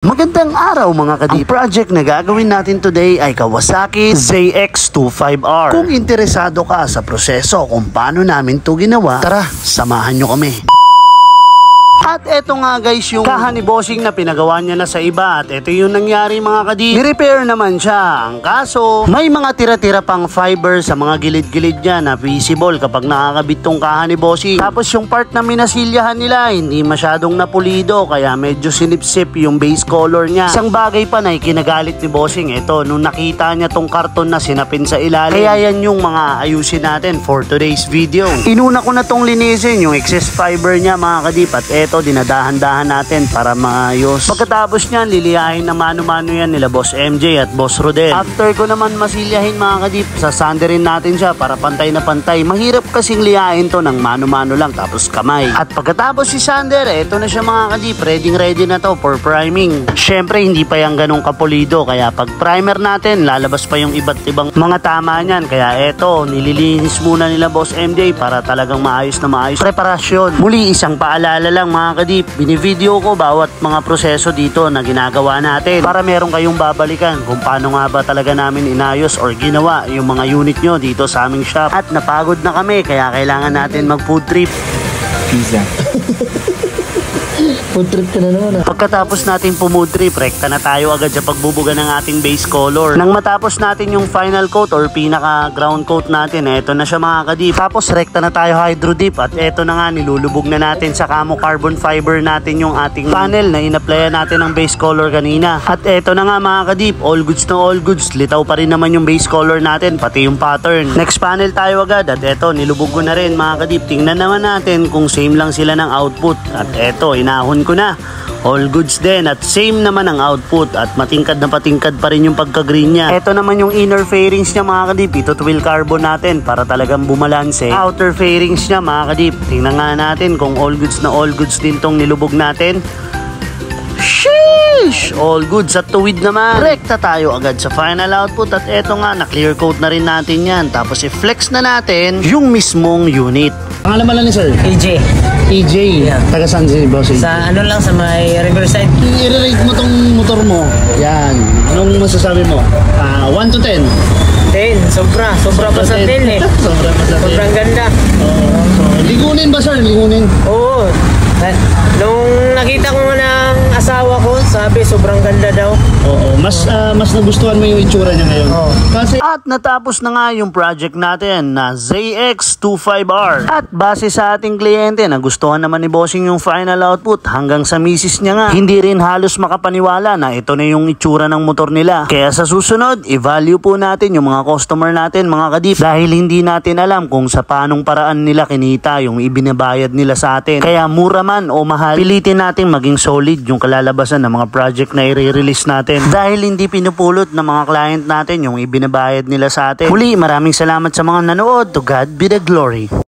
Magandang araw mga kadip. Ang project na gagawin natin today ay Kawasaki ZX-25R. Kung interesado ka sa proseso kung paano namin to ginawa, tara, samahan nyo kami. At eto nga guys yung kaha ni Bossing na pinagawa niya na sa iba. At eto yung nangyari mga kadip. Ni-repair naman siya. Ang kaso, may mga tira-tira pang fiber sa mga gilid-gilid niya na visible kapag nakakabit tong kaha ni Bossing. Tapos yung part na minasilyahan nila hindi masyadong napulido kaya medyo sinipsip yung base color niya. Isang bagay pa na kinagalit ni Bossing. Eto, nung nakita niya tong karton na sinapin sa ilalim. Kaya yan yung mga ayusin natin for today's video. Inuna ko na tong linisin yung excess fiber niya mga kadip. At eto, dinadahan-dahan natin para maayos. Pagkatapos niyan, liliyahin na mano-mano yan nila Boss MJ at Boss Rodel. After ko naman masilyahin mga kadip, sasanderin natin siya para pantay na pantay. Mahirap kasing liyahin to ng mano-mano lang tapos kamay. At pagkatapos si Sander, eto na siya mga kadip. Ready na to for priming. Syempre, hindi pa yung ganong kapulido. Kaya pag primer natin, lalabas pa yung iba't ibang mga tama niyan. Kaya eto, nililinis muna nila Boss MJ para talagang maayos na maayos. Preparasyon. Muli, isang paalala lang mga kadip, binivideo ko bawat mga proseso dito na ginagawa natin para meron kayong babalikan kung paano nga ba talaga namin inayos or ginawa yung mga unit nyo dito sa aming shop. At napagod na kami kaya kailangan natin mag food trip. Pizza. Food trip ka na naman. Pagkatapos natin pumood trip, rekta na tayo agad sa pagbubuga ng ating base color. Nang matapos natin yung final coat or pinaka ground coat natin, eto na siya mga kadip. Tapos rekta na tayo hydro dip at eto na nga nilulubog na natin sa camo carbon fiber natin yung ating panel na inaplayan natin ng base color kanina. At eto na nga mga kadip, all goods na all goods. Litaw pa rin naman yung base color natin, pati yung pattern. Next panel tayo agad at eto nilubog ko na rin mga kadip. Tingnan naman natin kung same lang sila ng output. At eto, inahon ko na. All goods din at same naman ang output at matingkad na patingkad pa rin yung pagka-green niya. Ito naman yung inner fairings niya mga kadip. Ito twill carbon natin para talagang bumalanse. Outer fairings niya mga kadip. Tingnan nga natin kung all goods na all goods din tong nilubog natin. Sheesh! All goods at tuwid naman. Rekta tayo agad sa final output at eto nga na-clear coat na rin natin yan. Tapos i-flex na natin yung mismong unit. Pangalan mo lang ni sir? AJ. EJ, yeah. Taga saan si Bossing? Sa ano lang, sa may Riverside. I-rate mo tong motor mo. Yan. Anong masasabi mo? 1 to 10? 10. Sobra pa sa 10 eh. Sobra pa sa 10. Sobrang ganda. So, ligunin ba sir? Ligunin? Oo. Nung nakita ko ng asawa ko, sabi sobrang ganda daw. Oo. Mas nagustuhan mo yung itsura niya ngayon. Oo. Kasi at natapos na nga yung project natin na ZX-25R. At base sa ating kliyente, nagustuhan naman ni Bossing yung final output hanggang sa misis niya nga. Hindi rin halos makapaniwala na ito na yung itsura ng motor nila. Kaya sa susunod, i-value po natin yung mga customer natin mga kadip dahil hindi natin alam kung sa paanong paraan nila kinita yung ibinabayad nila sa atin. Kaya mura man o mahal, pilitin natin maging solid yung kalalabasan ng mga project na i-release natin dahil hindi pinupulot ng mga client natin yung ibinabayad nila sa atin. Muli, maraming salamat sa mga nanood. To God be the glory.